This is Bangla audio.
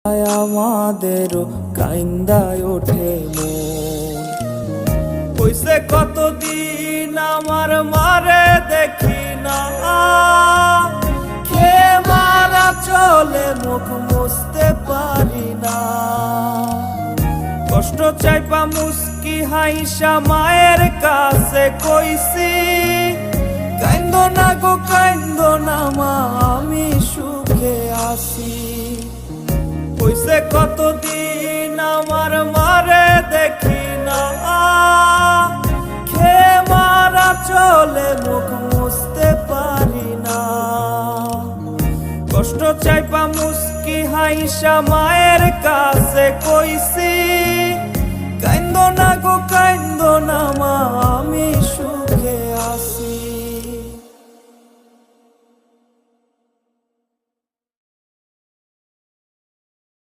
আমাদেরও কাইন্দায় ওঠে মন। কইছে কতদিন আমার মারে দেখি না, খেয়ে মারা চলে মুখ মুছতে পারি না। কষ্ট চাইপা মুস্কি হাইসা মায়ের কাছে কইছি, কাইন্দো না গো কাইন্দো না মা, আমি সুখে আছি। কইছে কতদিন আমার মারে দেখি না, খেয়ে মারা চলে মুখ মুছতে পারি না। কষ্ট চাইপা মুস্কি হাইসা মায়ের কাছে কইছি, কাইন্দো না গো কাইন্দো না মা, আমি সুখে আছি।